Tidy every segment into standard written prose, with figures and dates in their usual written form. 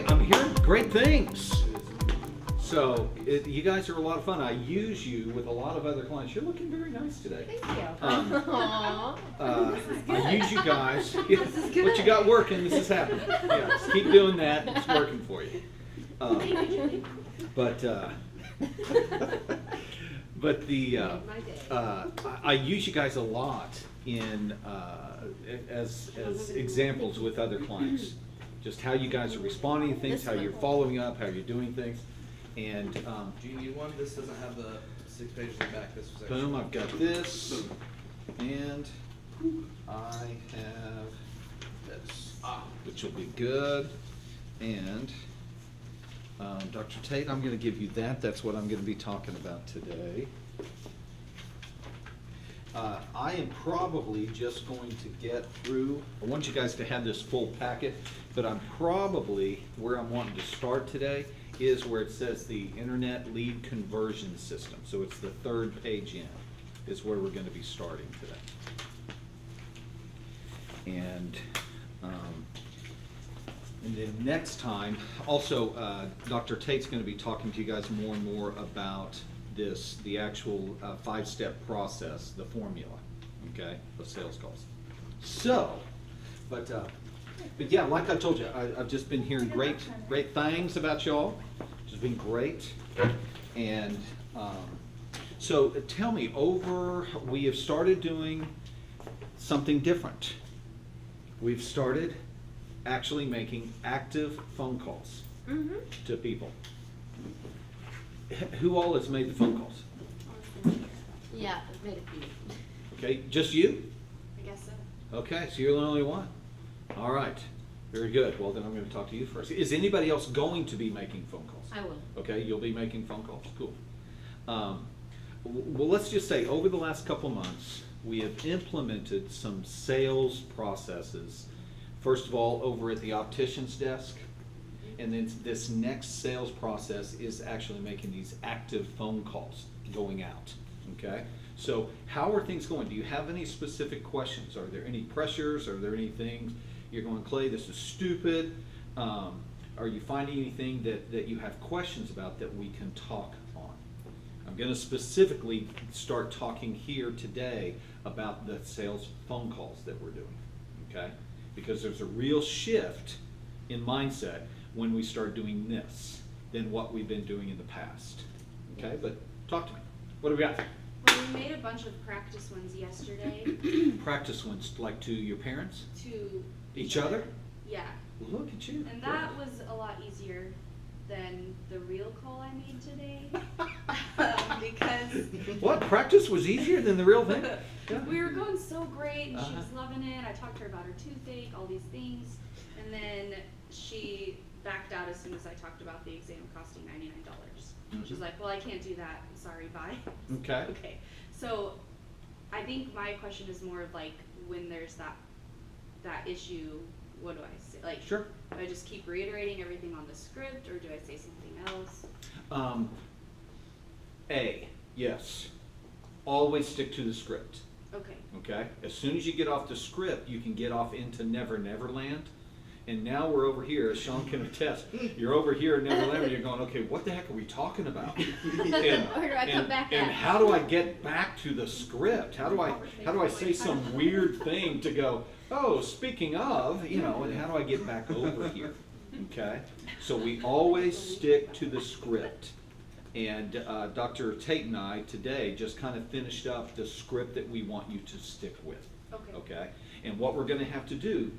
I'm hearing great things. So you guys are a lot of fun. I use you with a lot of other clients. You're looking very nice today. Thank you. Aww. This is good. I use you guys. This is good. What you got working, this is happening. Yeah, just keep doing that. It's working for you. But I use you guys a lot in as examples with other clients. Just how you guys are responding to things, how you're following up, how you're doing things. And do you need one? This doesn't have the 6 pages in the back. This was boom, I've got this, and I have this, which will be good. And Dr. Tate, I'm going to give you that. That's what I'm going to be talking about today. I am probably just going to get through, I want you guys to have this full packet, but I'm probably, where I'm wanting to start today is where it says the Internet Lead Conversion System. So it's the 3rd page in, is where we're going to be starting today. And then next time, also Dr. Tate's going to be talking to you guys more and more about this, the actual 5-step process, the formula, okay, of sales calls. So, but yeah, like I told you, I've just been hearing great things about y'all. It's been great. And so tell me, we have started doing something different. We've started actually making active phone calls to people. Who all has made the phone calls? Yeah, I've made a few. Okay, just you? I guess so. Okay, so you're the only one. All right, very good. Well, then I'm going to talk to you first. Is anybody else going to be making phone calls? I will. Okay, you'll be making phone calls. Cool. Well, let's just say over the last couple months, we have implemented some sales processes. First of all, over at the optician's desk. And then this next sales process is actually making these active phone calls going out, okay? So how are things going? Do you have any specific questions? Are there any pressures? Are there any things you're going, Clay, this is stupid? Are you finding anything that you have questions about that we can talk on? I'm gonna specifically start talking here today about the sales phone calls that we're doing, okay? Because there's a real shift in mindset when we start doing this than what we've been doing in the past. Okay, but talk to me. What do we got? Well, we made a bunch of practice ones yesterday. Practice ones, like to your parents? To Each other? Yeah. Look at you. And that was a lot easier than the real call I made today. Because What? Practice was easier than the real thing? Yeah. we were going so great and she was Uh-huh. loving it. I talked to her about her toothache, all these things. And then she backed out as soon as I talked about the exam costing $99. She's like, well, I can't do that. I'm sorry, bye. Okay. Okay. So I think my question is more of like when there's that issue, what do I say? Like, Sure. do I just keep reiterating everything on the script or do I say something else? Yes. Always stick to the script. Okay. Okay? As soon as you get off the script, you can get off into Never Never Land. And now we're over here, as Sean can attest. You're over here in Never Never, you're going, okay, what the heck are we talking about? And, Where do I come back and at? how do I get back to the script? How do I say some weird thing to go, oh, speaking of, you know, and how do I get back over here? Okay? So we always stick to the script. And Dr. Tate and I today just kind of finished up the script that we want you to stick with. Okay. Okay? And what we're going to have to do,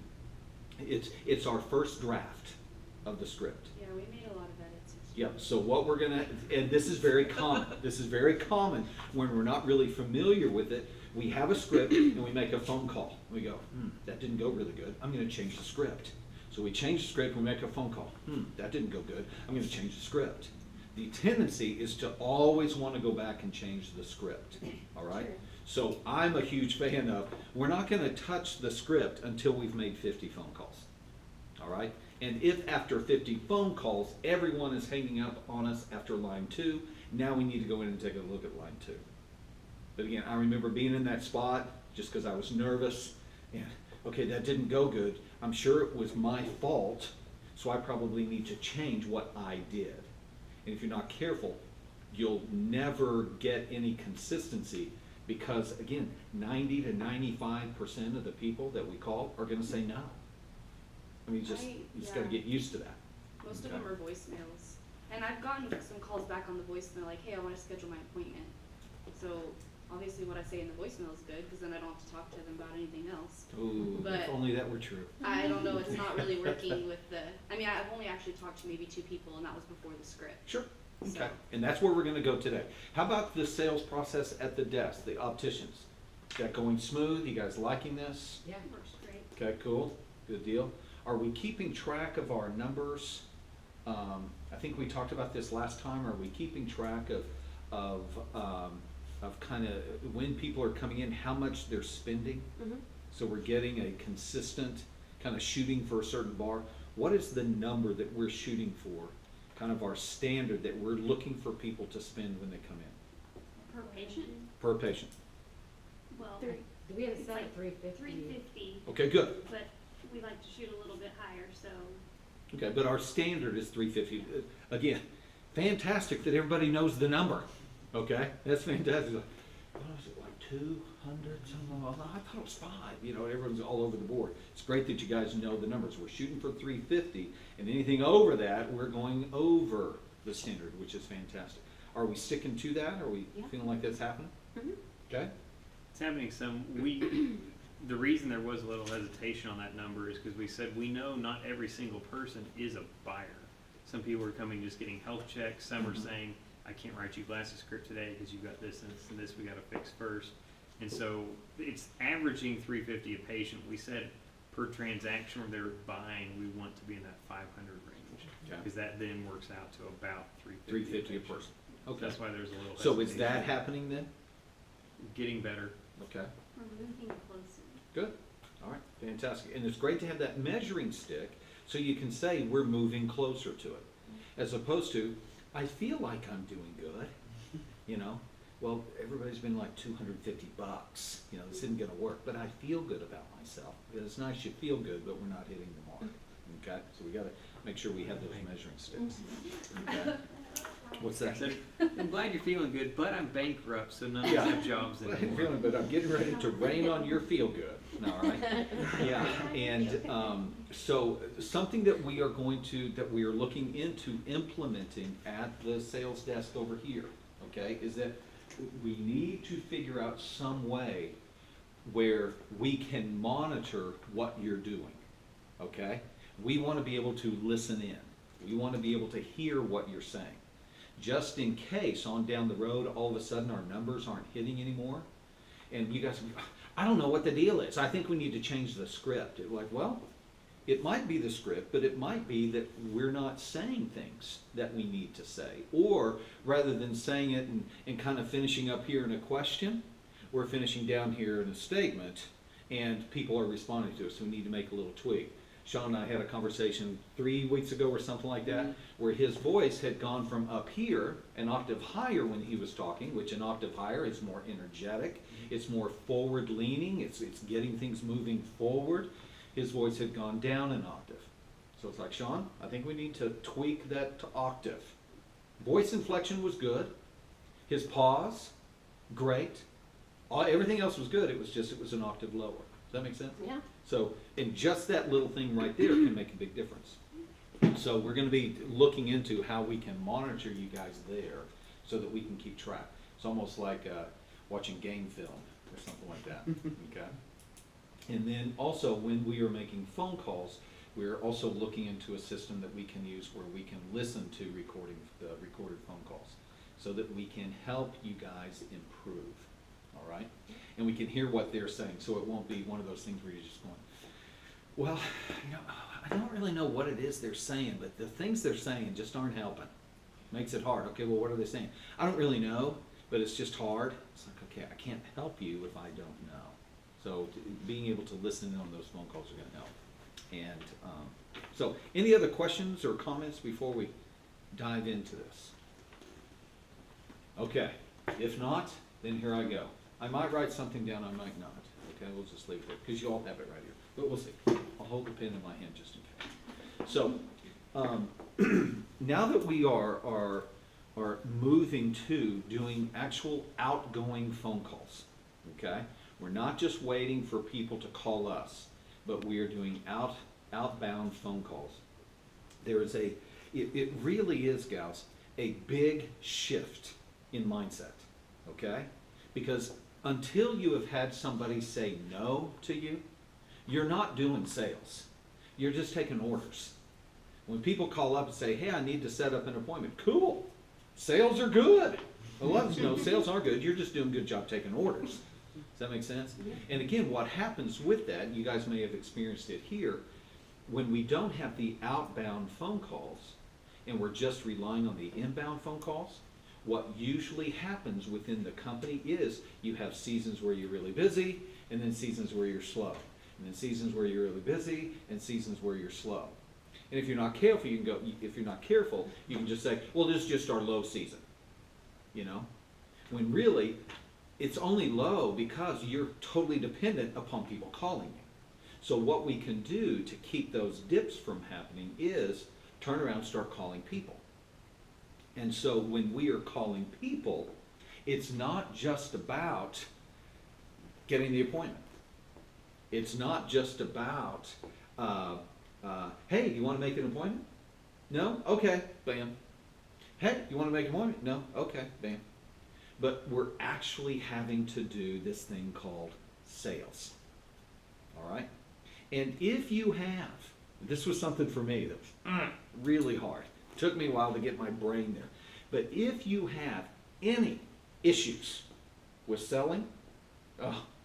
it's our first draft of the script. Yeah, we made a lot of edits. Yep, so what we're going to, and this is very common, this is very common when we're not really familiar with it. We have a script and we make a phone call. We go, that didn't go really good. I'm going to change the script. So we change the script, we make a phone call. That didn't go good. I'm going to change the script. The tendency is to always want to go back and change the script, all right? Sure. So I'm a huge fan of, we're not going to touch the script until we've made 50 phone calls, all right? And if after 50 phone calls, everyone is hanging up on us after line 2, now we need to go in and take a look at line 2. But again, I remember being in that spot just because I was nervous, and okay, that didn't go good. I'm sure it was my fault So I probably need to change what I did. And if you're not careful, you'll never get any consistency because, again, 90 to 95% of the people that we call are gonna say no. I mean, you just gotta get used to that. Most of Okay. them are voicemails. And I've gotten some calls back on the voicemail like, hey, I want to schedule my appointment. So obviously what I say in the voicemail is good because then I don't have to talk to them about anything else. Ooh, if But- only that were true. I don't know, it's not really working with I've only actually talked to maybe 2 people and that was before the script. Sure. Okay, So- and that's where we're gonna go today. How about the sales process at the desk, the opticians? Is that going smooth? You guys liking this? Yeah. Works great. Okay, cool, good deal. Are we keeping track of our numbers? I think we talked about this last time. Are we keeping track of kind of when people are coming in, how much they're spending? Mm-hmm. So we're getting a consistent kind of shooting for a certain bar. What is the number that we're shooting for? Kind of our standard that we're looking for people to spend when they come in, Per patient? per patient? Well, We have It's set like at 350. 350, Okay, good. but we like to shoot a little bit higher, so Okay, but our standard is 350. Again, fantastic that everybody knows the number. Okay, that's fantastic. What was it, like 200 something? I thought it was 5. You know, everyone's all over the board. It's great that you guys know the numbers. We're shooting for 350, and anything over that, we're going over the standard, which is fantastic. Are we sticking to that? Are we Yeah. feeling like that's happening? Mhm. Okay. It's happening some, the reason there was a little hesitation on that number is because we said we know not every single person is a buyer. Some people are coming just getting health checks, some are saying, I can't write you glasses script today because you've got this and this and this we gotta fix first. And so it's averaging 350 a patient. We said per transaction where they're buying, we want to be in that 500 range. Okay. Because that then works out to about 350 a person. So Okay. that's why there's a little So is hesitation. that happening then? Getting better. Okay. we're moving closer. Good, all right, fantastic. And it's great to have that measuring stick so you can say we're moving closer to it. As opposed to, I feel like I'm doing good, you know? Well, everybody's been like $250, you know, this isn't gonna work, but I feel good about myself. It's nice you feel good, but we're not hitting the mark, okay? So we gotta make sure we have those measuring sticks, okay? What's that? So, I'm glad you're feeling good, but I'm bankrupt, so none of us Yeah. have jobs Well, I'm anymore. feeling, but I'm getting ready to rain on your feel good, all right? Yeah, and, so something that we are that we are looking into implementing at the sales desk over here, okay, is that we need to figure out some way where we can monitor what you're doing, okay? We wanna be able to listen in. We wanna be able to hear what you're saying. Just in case on down the road, all of a sudden our numbers aren't hitting anymore. And you guys, I don't know what the deal is. I think we need to change the script. It's like, well, it might be the script, but it might be that we're not saying things that we need to say. Or rather than saying it and kind of finishing up here in a question, we're finishing down here in a statement and people are responding to us. So we need to make a little tweak. Sean and I had a conversation 3 weeks ago or something like that, where his voice had gone from up here, an octave higher when he was talking, which an octave higher is more energetic, it's more forward leaning, it's getting things moving forward. His voice had gone down an octave. So it's like, Sean, I think we need to tweak that to octave. Voice inflection was good. His pause, great. Everything else was good, it was an octave lower. Does that make sense? Yeah. So, and just that little thing right there can make a big difference. So we're gonna be looking into how we can monitor you guys there so that we can keep track. It's almost like watching game film or something like that, okay? And then also, when we are making phone calls, we're also looking into a system that we can use where we can listen to the recorded phone calls so that we can help you guys improve, all right? And we can hear what they're saying, so it won't be one of those things where you're just going, well, you know, I don't really know what it is they're saying, but the things they're saying just aren't helping. Makes it hard. Okay, well, what are they saying? I don't really know, but it's just hard. It's like, okay, I can't help you if I don't know. So being able to listen in on those phone calls are gonna help. And so any other questions or comments before we dive into this? Okay, if not, then here I go. I might write something down, I might not. Okay, we'll just leave it there, because you all have it right here. But we'll see. I'll hold the pen in my hand just in case. So, Now that we are moving to doing actual outgoing phone calls, okay? We're not just waiting for people to call us, but we are doing outbound phone calls. There is it really is, gals, a big shift in mindset, okay? Because until you have had somebody say no to you, you're not doing sales. You're just taking orders. When people call up and say, hey, I need to set up an appointment, cool. Sales are good. No, sales are good. You're just doing a good job taking orders. Does that make sense? And again, what happens with that, you guys may have experienced it here, when we don't have the outbound phone calls and we're just relying on the inbound phone calls, what usually happens within the company is you have seasons where you're really busy and then seasons where you're slow. And then seasons where you're really busy and seasons where you're slow. And if you're not careful, you can just say, well, this is just our low season. You know? When really, it's only low because you're totally dependent upon people calling you. So what we can do to keep those dips from happening is turn around and start calling people. And so when we are calling people, it's not just about getting the appointment. It's not just about, hey, you want to make an appointment? No? Okay, bam. Hey, you want to make an appointment? No? Okay, bam. But we're actually having to do this thing called sales. All right? And if you have, this was something for me that was really hard. It took me a while to get my brain there. But if you have any issues with selling,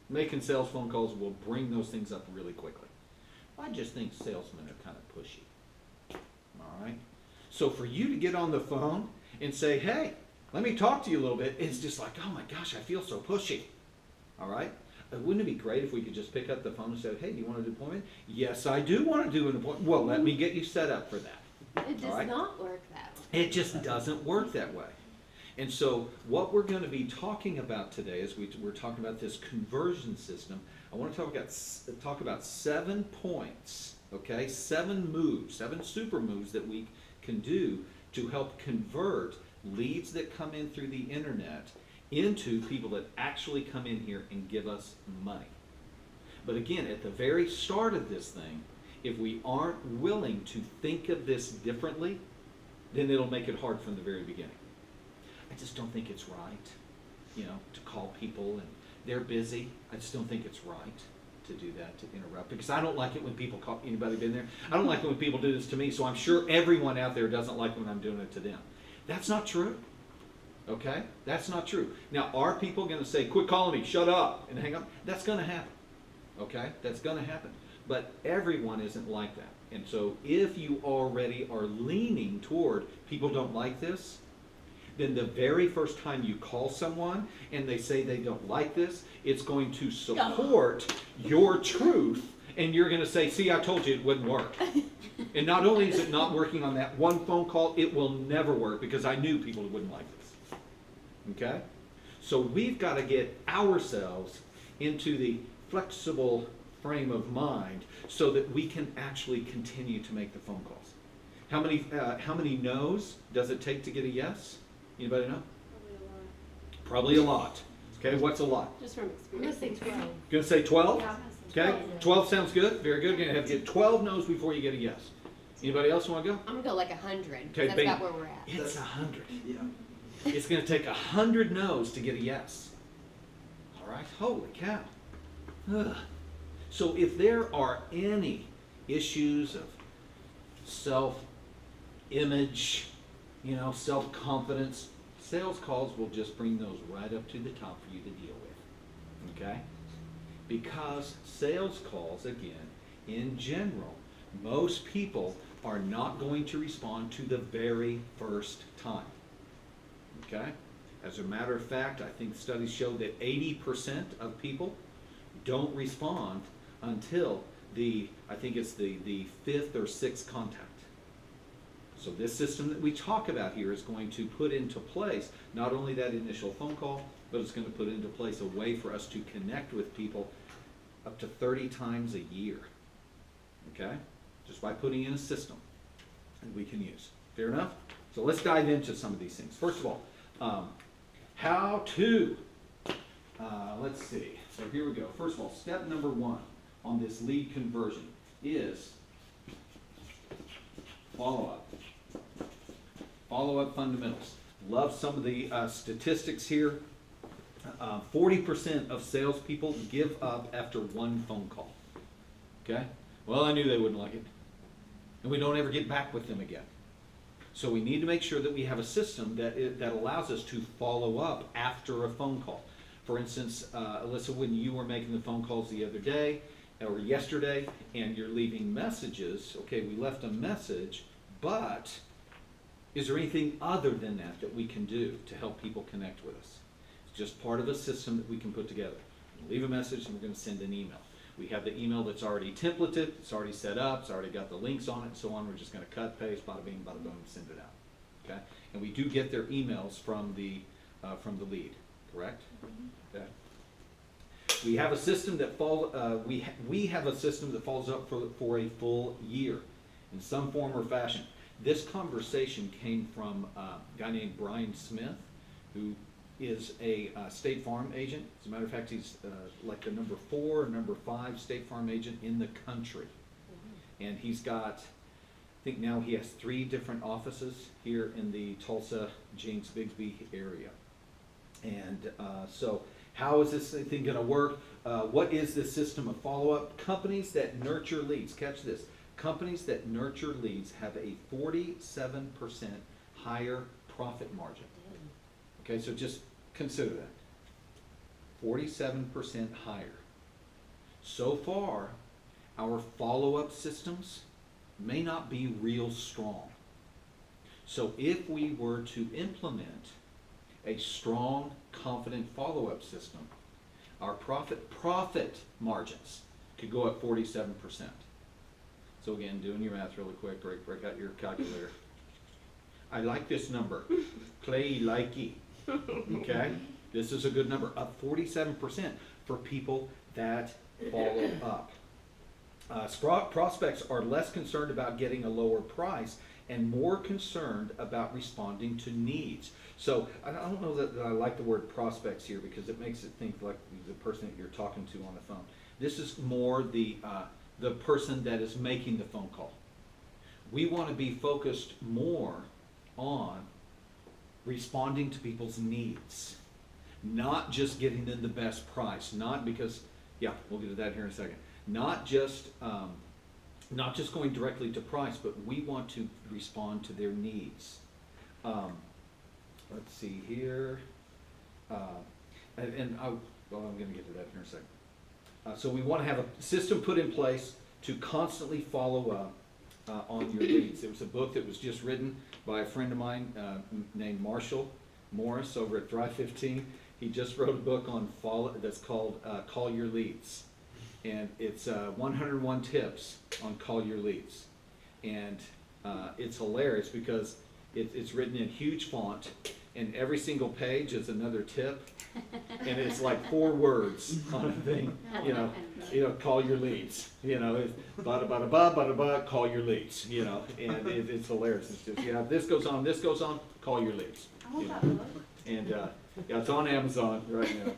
making sales phone calls will bring those things up really quickly. I just think salesmen are kind of pushy. All right? So for you to get on the phone and say, hey, let me talk to you a little bit, it's just like, oh my gosh, I feel so pushy. All right? Wouldn't it be great if we could just pick up the phone and say, hey, do you want to do an appointment? Yes, I do want to do an appointment. Well, let me get you set up for that. It does All right? not work that way. It just doesn't work that way. And so what we're going to be talking about today is we're talking about this conversion system. I want to talk about 7 points, okay? 7 moves, 7 super moves that we can do to help convert leads that come in through the internet into people that actually come in here and give us money. But again, at the very start of this thing, if we aren't willing to think of this differently, then it'll make it hard from the very beginning. I just don't think it's right, to call people and they're busy. I just don't think it's right to do that, to interrupt, because I don't like it when people call. Anybody been there? I don't like it when people do this to me, so I'm sure everyone out there doesn't like when I'm doing it to them. That's not true. Okay? That's not true. Now, are people going to say, quit calling me, shut up, and hang up? That's going to happen. Okay? That's going to happen. But everyone isn't like that. And so if you already are leaning toward people don't like this, then the very first time you call someone and they say they don't like this, it's going to support your truth, and you're going to say, see, I told you it wouldn't work. And not only is it not working on that one phone call, it will never work because I knew people wouldn't like this. Okay? So we've got to get ourselves into the flexible frame of mind so that we can actually continue to make the phone calls. How many no's does it take to get a yes? Anybody know? Probably a lot. Okay, what's a lot? Just from experience. I'm going to say 12. Gonna say 12? Yeah. Okay, 12 sounds good. Very good. You're gonna have to get 12 no's before you get a yes. Anybody else want to go? I'm going to go like 100. Okay, That's bang. about where we're at. It's 100. Yeah. It's going to take 100 no's to get a yes. All right, holy cow. Ugh. So if there are any issues of self-image, self-confidence, sales calls will just bring those right up to the top for you to deal with. Okay? Because sales calls, again, in general, most people are not going to respond to the very first time. Okay? As a matter of fact, I think studies show that 80% of people don't respond until I think it's the 5th or 6th contact. So this system that we talk about here is going to put into place not only that initial phone call, but it's going to put into place a way for us to connect with people up to 30 times a year. Okay? Just by putting in a system. that we can use. Fair enough? So let's dive into some of these things. First of all, how to, let's see. So here we go. First of all, step number 1 on this lead conversion is follow-up. Follow-up fundamentals. Love some of the statistics here. 40% of salespeople give up after 1 phone call. Okay? Well, I knew they wouldn't like it. And we don't ever get back with them again. So we need to make sure that we have a system that allows us to follow up after a phone call. For instance, Alyssa, when you were making the phone calls the other day or yesterday and you're leaving messages, okay, we left a message, but is there anything other than that we can do to help people connect with us? It's just part of a system that we can put together. Leave a message and we're going to send an email. We have the email that's already templated, it's already set up, it's already got the links on it and so on. We're just going to cut, paste, bada bing, bada boom, and send it out. Okay? And we do get their emails from the lead, correct? Okay. We have a system that we have a system that follows up for a full year in some form or fashion. This conversation came from a guy named Brian Smith, who is a State Farm agent. As a matter of fact, he's like the number 4 or number 5 State Farm agent in the country. And he's got, I think now he has 3 different offices here in the Tulsa, James Bixby area. And so how is this thing going to work? What is this system of follow-up? Companies that nurture leads, catch this, companies that nurture leads have a 47% higher profit margin. Okay, so just consider that. 47% higher. So far, our follow-up systems may not be real strong. So if we were to implement a strong, confident follow-up system, our profit margins could go up 47%. So again, doing your math really quick, break out your calculator. I like this number. Clay likey. Okay? This is a good number. Up 47% for people that follow up. Prospects are less concerned about getting a lower price and more concerned about responding to needs. So I don't know that I like the word prospects here because it makes it think like the person that you're talking to on the phone. This is more the person that is making the phone call. We want to be focused more on responding to people's needs, not just getting them the best price, not because, yeah, we'll get to that here in a second, not just going directly to price, but we want to respond to their needs. Let's see here, I'm going to get to that here in a second. So we want to have a system put in place to constantly follow up on your leads. There was a book that was just written by a friend of mine named Marshall Morris over at Thrive 15. He just wrote a book on that's called Call Your Leads. And it's 101 tips on Call Your Leads. And it's hilarious because it's written in huge font, and every single page is another tip. And it's like 4 words on a thing, you know, call your leads, you know, it's bada bada ba bada ba, call your leads, you know, and it's hilarious. It's just, yeah, this goes on, call your leads. I want You that know. book. And yeah, it's on Amazon right now.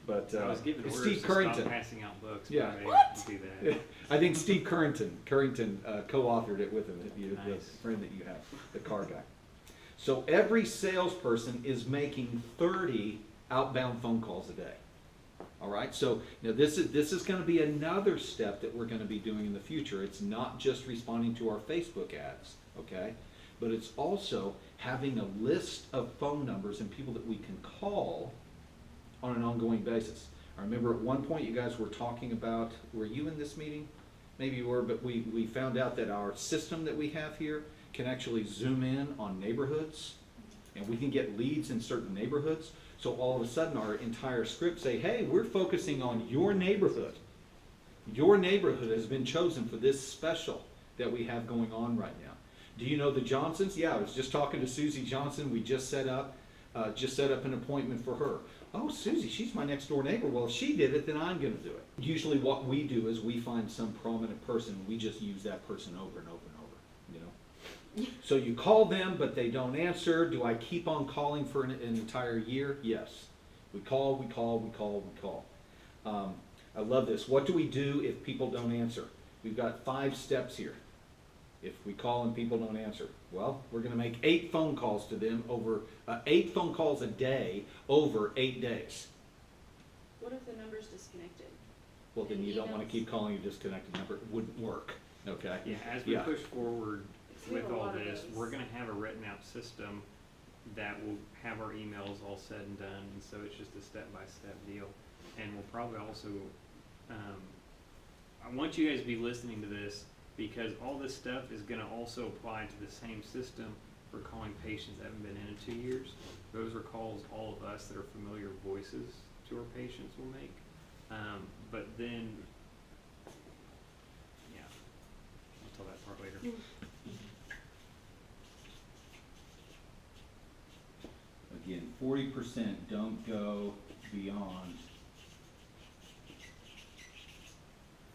But I was giving orders Steve to Currington. stop passing out books, Yeah. but I What? didn't do that. I think Steve Currington co-authored it with him, the Nice. friend that you have, the car guy. So every salesperson is making 30 outbound phone calls a day. All right, so now this is going to be another step that we're going to be doing in the future. It's not just responding to our Facebook ads, okay, but it's also having a list of phone numbers and people that we can call on an ongoing basis. I remember at one point you guys were talking about, were you in this meeting? Maybe you were, but we found out that our system that we have here can actually zoom in on neighborhoods, and we can get leads in certain neighborhoods. So all of a sudden our entire script say, hey, we're focusing on your neighborhood. Your neighborhood has been chosen for this special that we have going on right now. Do you know the Johnsons? Yeah, I was just talking to Susie Johnson. We just set up an appointment for her. Oh, Susie, she's my next door neighbor. Well, if she did it, then I'm going to do it. Usually what we do is we find some prominent person. We just use that person over and over and over, you know. So you call them, but they don't answer. Do I keep on calling for an entire year? Yes. We call, we call, we call, we call. I love this. What do we do if people don't answer? We've got 5 steps here. If we call and people don't answer, well, we're going to make 8 phone calls to them over 8 phone calls a day over 8 days. What if the number's disconnected? Well, then And you don't want to emails? keep calling a disconnected number. It wouldn't work. Okay. Yeah, as we Yeah. push forward We have with a all lot of this, those. we're gonna have a written out system that will have our emails all said and done, and so it's just a step-by-step deal. And we'll probably also, I want you guys to be listening to this, because all this stuff is gonna also apply to the same system for calling patients that haven't been in 2 years. Those are calls all of us that are familiar voices to our patients will make. But then, yeah, I'll tell that part later. Again, 40% don't go beyond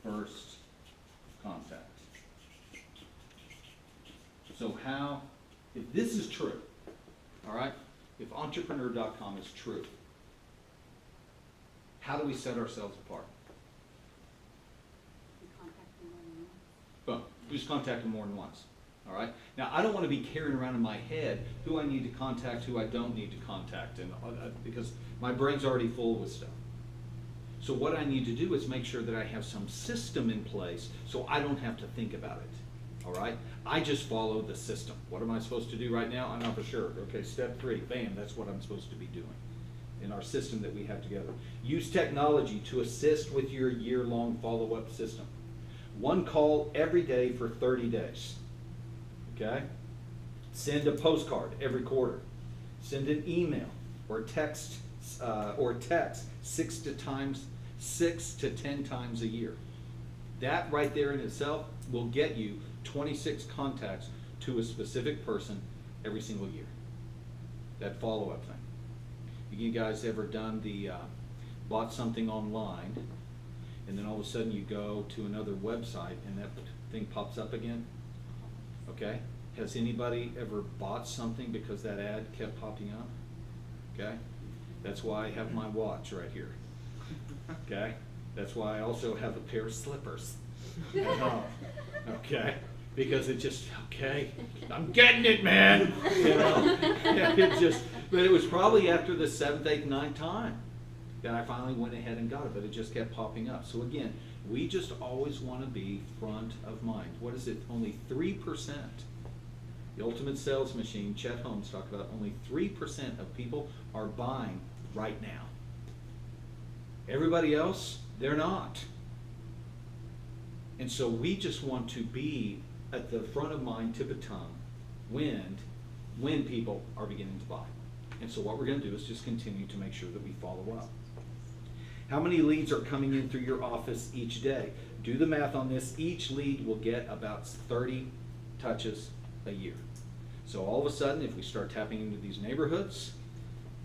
first contact. So how, if this is true, all right, if entrepreneur.com is true, how do we set ourselves apart? Boom, we just contact them more than once, all right? Now, I don't want to be carrying around in my head who I need to contact, who I don't need to contact, and because my brain's already full with stuff. So what I need to do is make sure that I have some system in place so I don't have to think about it, all right? I just follow the system. What am I supposed to do right now? I'm not for sure. Okay, step 3, bam, that's what I'm supposed to be doing in our system that we have together. Use technology to assist with your year-long follow-up system. 1 call every day for 30 days, okay? Send a postcard every quarter. Send an email or text 6 to 10 times a year. That right there in itself will get you 26 contacts to a specific person every single year. That follow-up thing. You guys ever done the bought something online and then all of a sudden you go to another website and that thing pops up again? Okay? Has anybody ever bought something because that ad kept popping up? Okay? That's why I have my watch right here. Okay? That's why I also have a pair of slippers at home. Okay? Because it just, okay, I'm getting it, man. You know? It just, but it was probably after the 7th, 8th, 9th time that I finally went ahead and got it, but it just kept popping up. So again, we just always want to be front of mind. What is it? Only 3%. The ultimate sales machine, Chet Holmes talked about, only 3% of people are buying right now. Everybody else, they're not. And so we just want to be at the front of mind, tip of tongue, when people are beginning to buy. And so what we're going to do is just continue to make sure that we follow up. How many leads are coming in through your office each day? Do the math on this. Each lead will get about 30 touches a year. So all of a sudden, if we start tapping into these neighborhoods,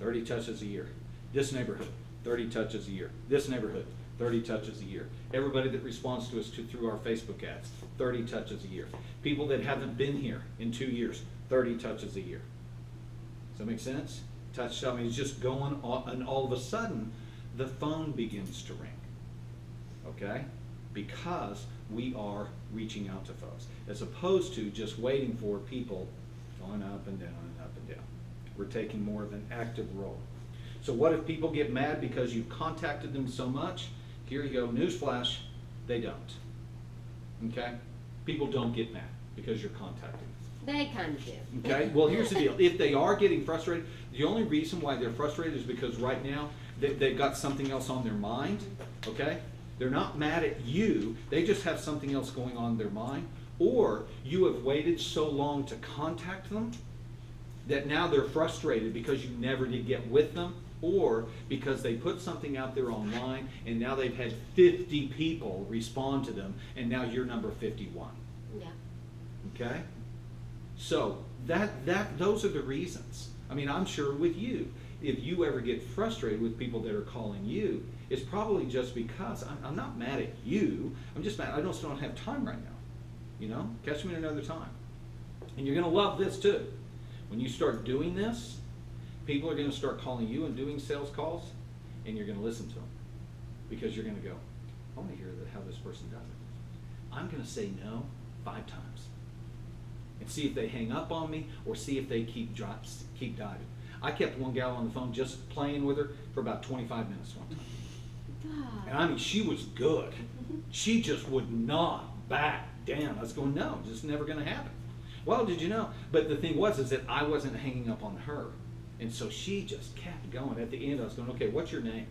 30 touches a year. This neighborhood, 30 touches a year. This neighborhood, 30 touches a year. Everybody that responds to us through our Facebook ads, 30 touches a year. People that haven't been here in 2 years, 30 touches a year. Does that make sense? Touch, I mean, it's just going on, and all of a sudden, the phone begins to ring. Okay? Because we are reaching out to folks, as opposed to just waiting for people going up and down and up and down. We're taking more of an active role. So what if people get mad because you've contacted them so much? Here you go, newsflash, they don't. Okay? People don't get mad because you're contacting them. They kind of do. Okay, well here's the deal. If they are getting frustrated, the only reason why they're frustrated is because right now they've got something else on their mind, okay? They're not mad at you, they just have something else going on in their mind, or you have waited so long to contact them that now they're frustrated because you never did get with them, or because they put something out there online and now they've had 50 people respond to them and now you're number 51. Yeah. Okay? So those are the reasons. I mean, I'm sure with you, if you ever get frustrated with people that are calling you, it's probably just because I'm not mad at you. I'm just mad I just don't have time right now. You know, catch me another time. And you're going to love this too. When you start doing this, people are going to start calling you and doing sales calls, and you're going to listen to them. Because you're going to go, I want to hear how this person does it. I'm going to say no 5 times. And see if they hang up on me, or see if they keep diving. I kept one gal on the phone just playing with her for about 25 minutes one time. And I mean, she was good. She just would not back down. I was going, no, this is never going to happen. Well, did you know? But the thing was is that I wasn't hanging up on her. And so she just kept going. At the end, I was going, okay, what's your name?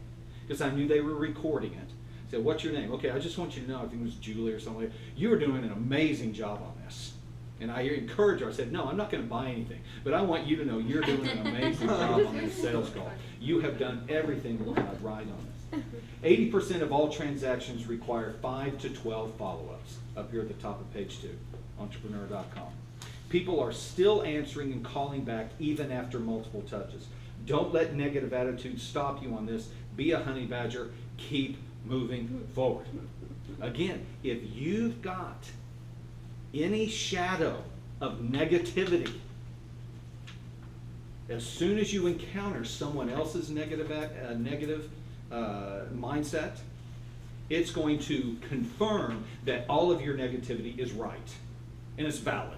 Because I knew they were recording it. I said, what's your name? Okay, I just want you to know, I think it was Julie or something like that. You were doing an amazing job on this. And I encouraged her. I said, no, I'm not going to buy anything. But I want you to know you're doing an amazing job on this sales call. You have done everything that went right on this. 80% of all transactions require 5 to 12 follow-ups. Up here at the top of page 2, entrepreneur.com. People are still answering and calling back even after multiple touches. Don't let negative attitudes stop you on this. Be a honey badger. Keep moving forward. Again, if you've got any shadow of negativity, as soon as you encounter someone else's negative mindset, it's going to confirm that all of your negativity is right and it's valid.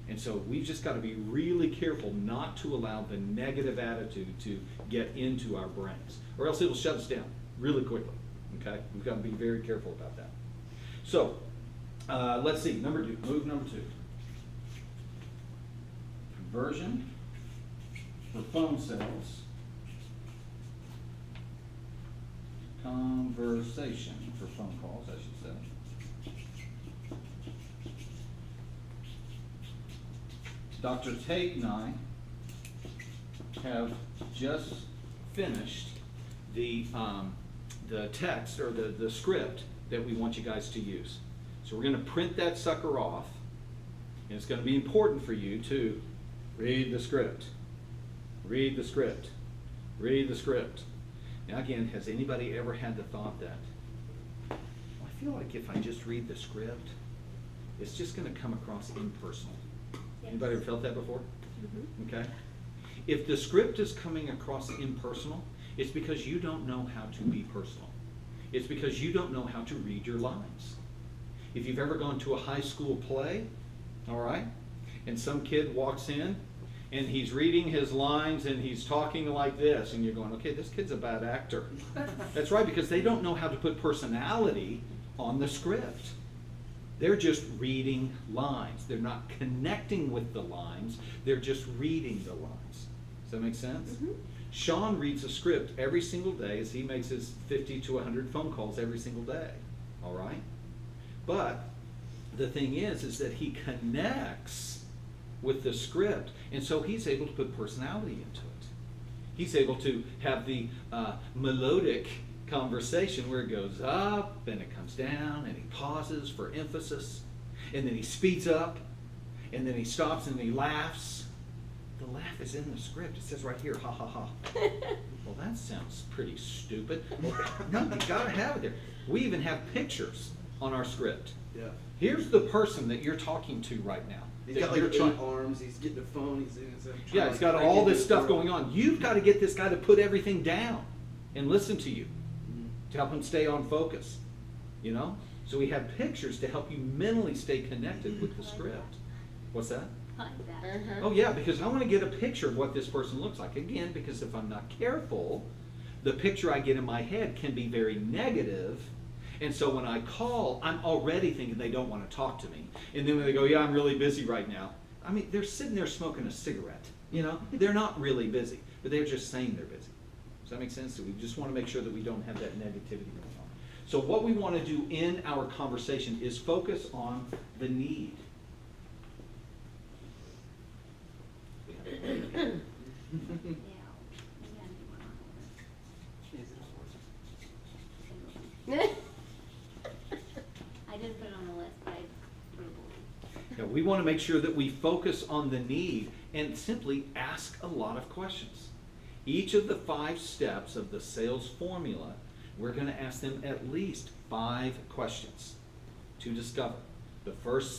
And so we've just got to be really careful not to allow the negative attitude to get into our brains, or else it'll shut us down really quickly. Okay? We've got to be very careful about that. So, let's see, number 2, move number 2. Conversion for phone sales. Conversation for phone calls, I should say. Dr. Tate and I have just finished the text, or the script that we want you guys to use. So we're going to print that sucker off, and it's going to be important for you to read the script, read the script, read the script. Now again, has anybody ever had the thought that, well, I feel like if I just read the script, it's just going to come across impersonal? Anybody ever felt that before? Mm-hmm. Okay. If the script is coming across impersonal, it's because you don't know how to be personal. It's because you don't know how to read your lines. If you've ever gone to a high school play, all right, and some kid walks in and he's reading his lines and he's talking like this, and you're going, okay, this kid's a bad actor. That's right, because they don't know how to put personality on the script. They're just reading lines. They're not connecting with the lines. They're just reading the lines. Does that make sense? Mm-hmm. Sean reads a script every single day as he makes his 50 to 100 phone calls every single day. All right? But the thing is that he connects with the script, and so he's able to put personality into it. He's able to have the melodic conversation where it goes up and it comes down, and he pauses for emphasis, and then he speeds up, and then he stops and he laughs. The laugh is in the script. It says right here, ha ha ha. Well, that sounds pretty stupid. No, you gotta have it there. We even have pictures on our script. Yeah. Here's the person that you're talking to right now. He's got like 8 arms. He's getting a phone. He's got all this stuff going on. You've got to get this guy to put everything down and listen to you, to help him stay on focus. You know? So we have pictures to help you mentally stay connected with the script. What's that? Like that. Uh-huh. Oh yeah, because I want to get a picture of what this person looks like. Again, because if I'm not careful, the picture I get in my head can be very negative. And so when I call, I'm already thinking they don't want to talk to me. And then when they go, yeah, I'm really busy right now. I mean, they're sitting there smoking a cigarette. You know, they're not really busy, but they're just saying they're busy. Does that make sense? So we just want to make sure that we don't have that negativity going on. So what we want to do in our conversation is focus on the need. Yeah. We gotta do one on I didn't put it on the list, but I put it below. Now, we want to make sure that we focus on the need and simply ask a lot of questions. Each of the 5 steps of the sales formula, we're going to ask them at least 5 questions to discover. The first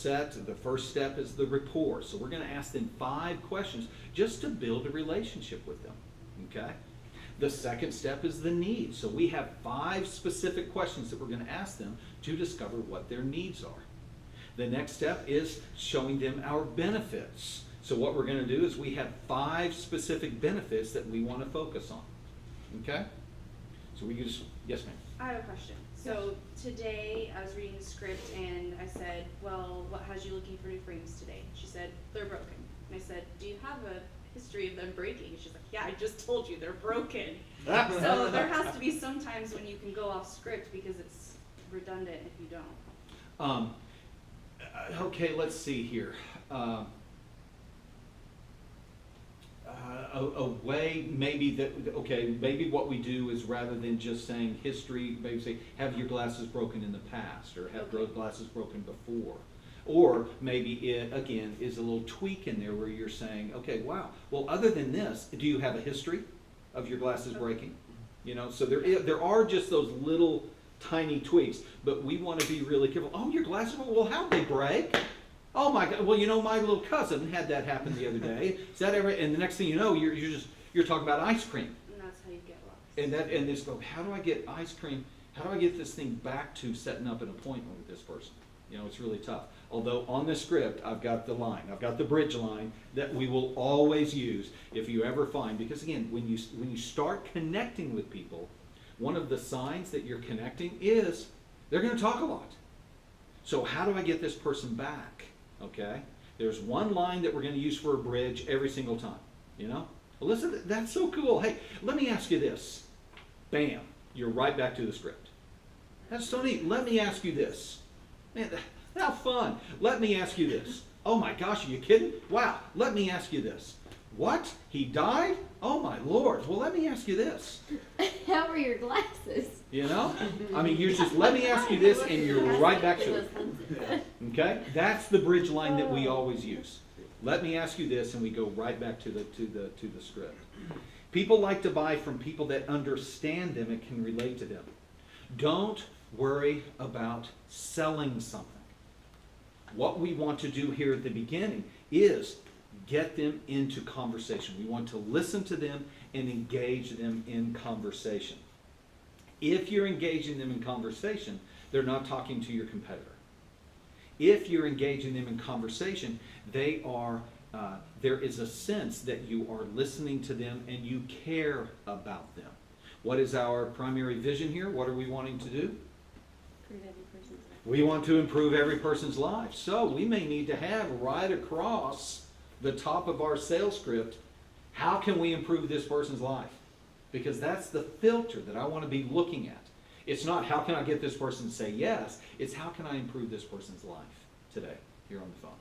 step is the rapport. So we're going to ask them 5 questions just to build a relationship with them. Okay? The second step is the needs. So we have 5 specific questions that we're going to ask them to discover what their needs are. The next step is showing them our benefits. So what we're going to do is we have 5 specific benefits that we want to focus on. Okay? So we use, yes ma'am. I have a question. So today I was reading the script and I said, well, what has you looking for new frames today? She said, they're broken. And I said, do you have a history of them breaking? She's like, yeah, I just told you they're broken. So there has to be some times when you can go off script because it's redundant if you don't. Okay, let's see here. A way maybe that, okay, maybe what we do is rather than just saying history, maybe say, have your glasses broken in the past, or have Okay. glasses broken before. Or maybe it, again, is a little tweak in there where you're saying, okay, wow, well, other than this, do you have a history of your glasses breaking? You know, so there are just those little tiny tweaks, but we want to be really careful. Oh, your glasses, well, how'd they break? Oh my God! Well, you know, my little cousin had that happen the other day. Is that ever? And the next thing you know, you're talking about ice cream. And that's how you get lost. And this go. How do I get ice cream? How do I get this thing back to setting up an appointment with this person? You know, it's really tough. Although on the script, I've got the line. I've got the bridge line that we will always use if you ever find. Because again, when you start connecting with people, one of the signs that you're connecting is they're going to talk a lot. So how do I get this person back? Okay, there's one line that we're going to use for a bridge every single time. You know, well, listen, that's so cool. Hey, let me ask you this. Bam, you're right back to the script. That's so neat. Let me ask you this. Man, how fun. Let me ask you this. Oh my gosh, are you kidding? Wow, let me ask you this. What? He died? Oh my Lord. Well, let me ask you this. How are your glasses? You know? I mean, you're just, let me ask you this, and you're right back to it. Okay? That's the bridge line that we always use. Let me ask you this, and we go right back to the script. People like to buy from people that understand them and can relate to them. Don't worry about selling something. What we want to do here at the beginning is get them into conversation. We want to listen to them and engage them in conversation. If you're engaging them in conversation, they're not talking to your competitor. If you're engaging them in conversation, they are, there is a sense that you are listening to them and you care about them. What is our primary vision here? What are we wanting to do? Improve every person's life. We want to improve every person's life. So we may need to have right across the top of our sales script, how can we improve this person's life? Because that's the filter that I want to be looking at. It's not how can I get this person to say yes, it's how can I improve this person's life today here on the phone.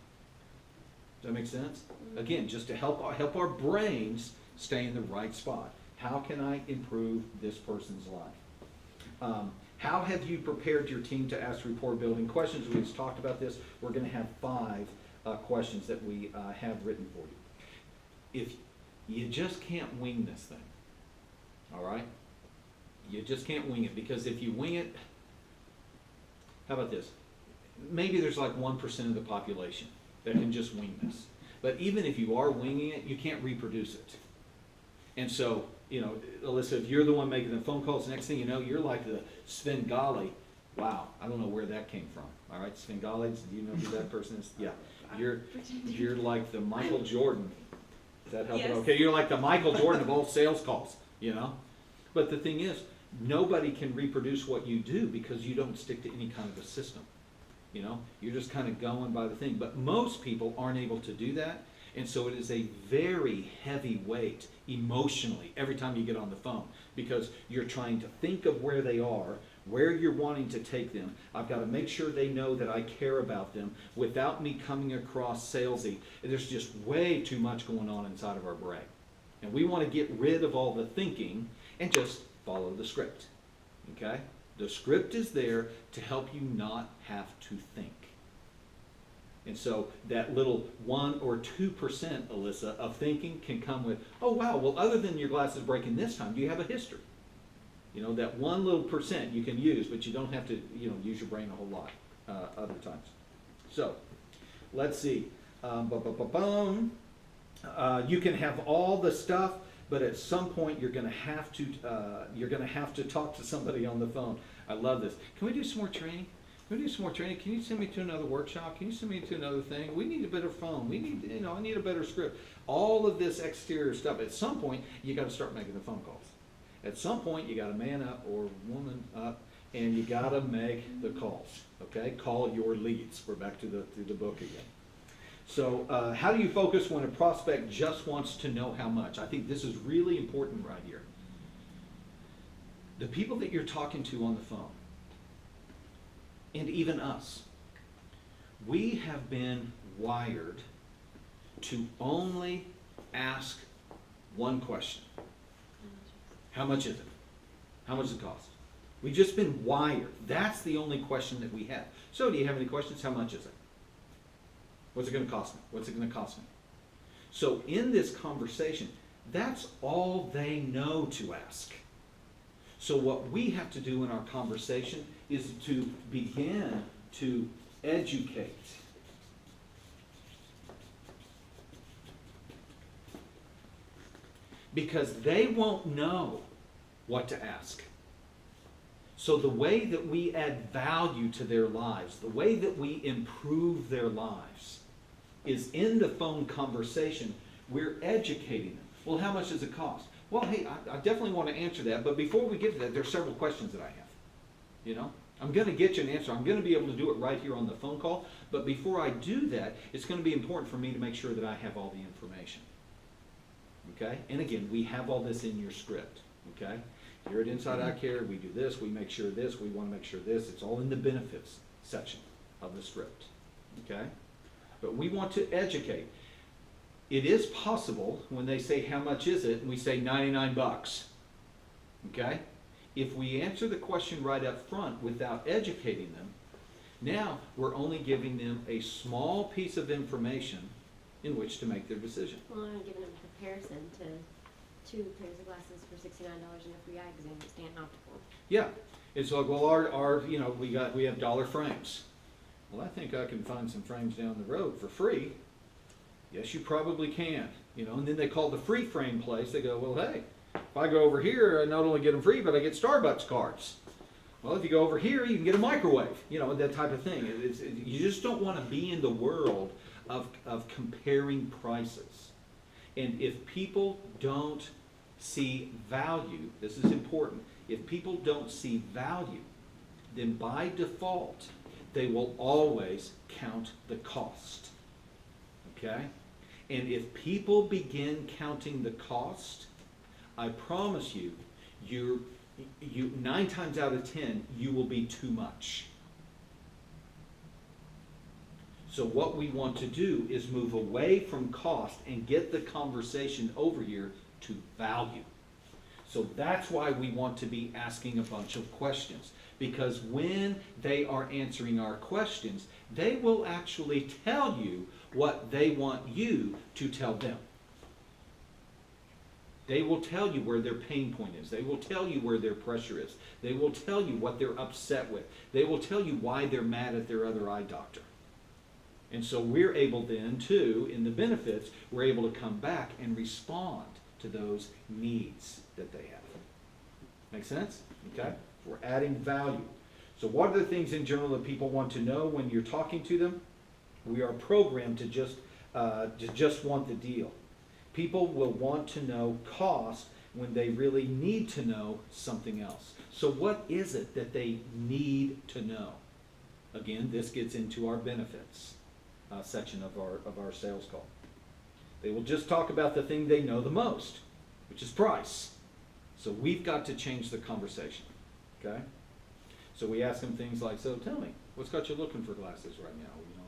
Does that make sense? Again, just to help our brains stay in the right spot. How can I improve this person's life? How have you prepared your team to ask rapport building questions? We just talked about this. We're going to have 5 questions that we have written for you. If you just can't wing this thing, all right? You just can't wing it, because if you wing it, how about this? Maybe there's like 1% of the population that can just wing this. But even if you are winging it, you can't reproduce it. And so, you know, Alyssa, if you're the one making the phone calls, next thing you know, you're like the Svengali. Wow, I don't know where that came from. All right, Svengali, do you know who that person is? Yeah, you're like the Michael Jordan. Is that helping? Yes. Okay, you're like the Michael Jordan of all sales calls, you know? But the thing is, nobody can reproduce what you do because you don't stick to any kind of a system. You know, you're just kind of going by the thing. But most people aren't able to do that. And so it is a very heavy weight emotionally every time you get on the phone, because you're trying to think of where they are, where you're wanting to take them. I've got to make sure they know that I care about them without me coming across salesy. There's just way too much going on inside of our brain. And we want to get rid of all the thinking and just follow the script. Okay? The script is there to help you not have to think. And so that little 1 or 2%, Alyssa, of thinking can come with, oh wow, well, other than your glasses breaking this time, do you have a history? You know, that 1 little % you can use, but you don't have to, you know, use your brain a whole lot other times. So, let's see. You can have all the stuff, but at some point you're gonna have to talk to somebody on the phone. I love this. Can we do some more training? Can we do some more training? Can you send me to another workshop? Can you send me to another thing? We need a better phone. We need, I need a better script. All of this exterior stuff. At some point, you got to start making the phone calls. At some point, you got to man up or woman up, and you got to make the calls. Okay, call your leads. We're back to the book again. So, how do you focus when a prospect just wants to know how much? I think this is really important right here. The people that you're talking to on the phone, and even us, we have been wired to only ask one question. How much is it? How much does it cost? We've just been wired. That's the only question that we have. So do you have any questions? How much is it? What's it going to cost me? What's it going to cost me? So in this conversation, that's all they know to ask. So what we have to do in our conversation is to begin to educate. Because they won't know what to ask. So the way that we add value to their lives, the way that we improve their lives, is in the phone conversation, we're educating them. Well, how much does it cost? Well, hey, I definitely want to answer that, but before we get to that, there's several questions that I have. You know, I'm going to get you an answer. I'm going to be able to do it right here on the phone call, but before I do that, it's going to be important for me to make sure that I have all the information. Okay? And again, we have all this in your script. Okay? Here at Inside Eye Care, we do this, we make sure this, we want to make sure this. It's all in the benefits section of the script. Okay? But we want to educate. It is possible when they say, how much is it? And we say 99 bucks. Okay? If we answer the question right up front without educating them, now we're only giving them a small piece of information in which to make their decision. Well, I'm giving them a comparison to 2 pairs of glasses for $69 and a free eye exam at Stanton Optical. Yeah. It's like, well, our you know, we have dollar frames. Well, I think I can find some frames down the road for free. Yes, you probably can. You know, and then they call the free frame place. They go, well, hey, if I go over here, I not only get them free, but I get Starbucks cards. Well, if you go over here, you can get a microwave. You know, that type of thing. You just don't want to be in the world of comparing prices. And if people don't see value, this is important, if people don't see value, then by default, they will always count the cost. Okay? And if people begin counting the cost, I promise you, 9 times out of 10, you will be too much. So what we want to do is move away from cost and get the conversation over here to value. So that's why we want to be asking a bunch of questions. Because when they are answering our questions, they will actually tell you what they want you to tell them. They will tell you where their pain point is. They will tell you where their pressure is. They will tell you what they're upset with. They will tell you why they're mad at their other eye doctor. And so we're able then to, in the benefits, we're able to come back and respond to those needs that they have. Make sense? Okay? We're adding value. So what are the things in general that people want to know when you're talking to them? We are programmed to just want the deal. People will want to know cost when they really need to know something else. So what is it that they need to know? Again, this gets into our benefits section of our sales call. They will just talk about the thing they know the most, which is price. So we've got to change the conversation. Okay? So we ask them things like, so tell me, what's got you looking for glasses right now? You know,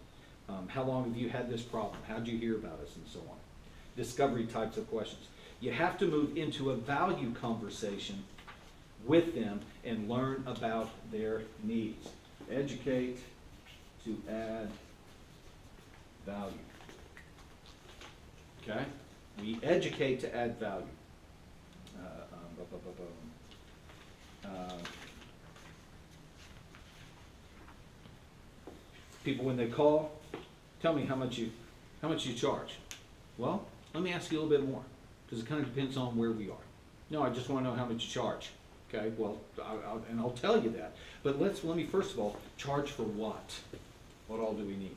how long have you had this problem? How'd you hear about us? And so on. Discovery types of questions. You have to move into a value conversation with them and learn about their needs. Educate to add value. Okay? We educate to add value. People, when they call, tell me how much you charge. Well, let me ask you a little bit more, because it kind of depends on where we are. No, I just want to know how much you charge. Okay, well, I'll tell you that. But let me first of all, charge for what? What all do we need?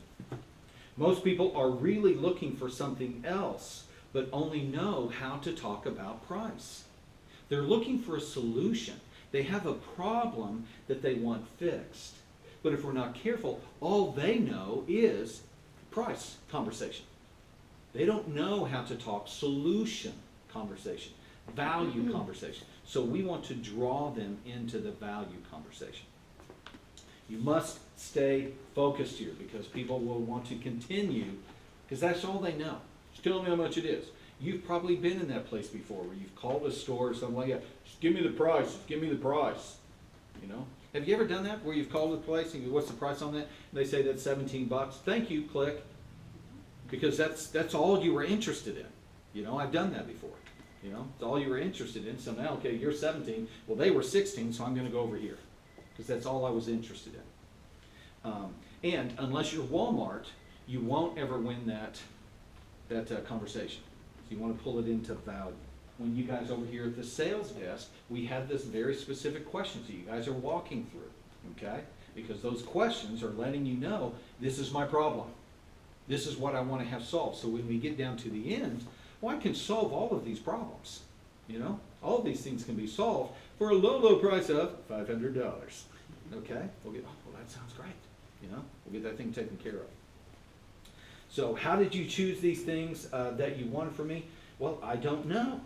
Most people are really looking for something else, but only know how to talk about price. They're looking for a solution. They have a problem that they want fixed. But if we're not careful, all they know is price conversation. They don't know how to talk solution conversation, value conversation. So we want to draw them into the value conversation. You must stay focused here because people will want to continue because that's all they know. Just tell me how much it is. You've probably been in that place before where you've called a store or something like that. Just give me the price. Just give me the price. You know? Have you ever done that where you've called the place and you go, what's the price on that? And they say that's $17. Thank you, click. Because that's all you were interested in. You know, I've done that before. You know, it's all you were interested in. So now, okay, you're 17. Well, they were 16, so I'm going to go over here. Because that's all I was interested in. And unless you're Walmart, you won't ever win that conversation. So you want to pull it into value. When you guys over here at the sales desk, we have this very specific questions that you guys are walking through, okay? Because those questions are letting you know, this is my problem. This is what I want to have solved. So when we get down to the end, well, I can solve all of these problems. You know, all of these things can be solved for a low, low price of $500. Okay? We'll get, oh, well, that sounds great. You know, we'll get that thing taken care of. So how did you choose these things that you wanted from me? Well, I don't know.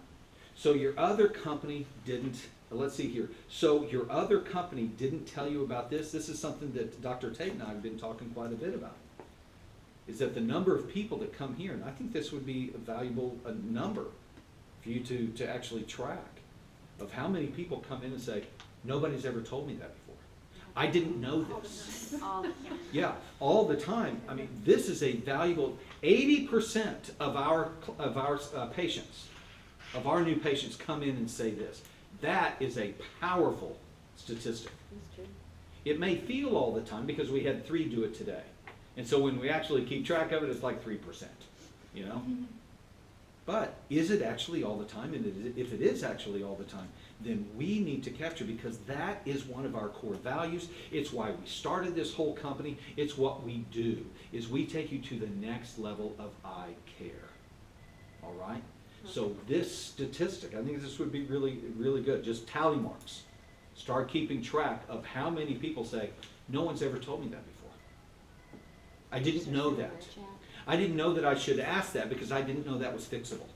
So your other company didn't, let's see here. So your other company didn't tell you about this. This is something that Dr. Tate and I have been talking quite a bit about. Is that the number of people that come here, and I think this would be a valuable number for you to actually track, of how many people come in and say, nobody's ever told me that before. I didn't know this. All the time. Yeah, all the time. I mean, this is a valuable, 80% of our patients, of our new patients come in and say this. That is a powerful statistic. That's true. It may feel all the time because we had 3 do it today. And so when we actually keep track of it, it's like 3%, you know? But is it actually all the time? And if it is actually all the time, then we need to capture, because that is one of our core values. It's why we started this whole company. It's what we do, is we take you to the next level of eye care. All right? So this statistic, I think this would be really, really good. Just tally marks. Start keeping track of how many people say, no one's ever told me that before. I didn't know that. I didn't know that I should ask that because I didn't know that was fixable.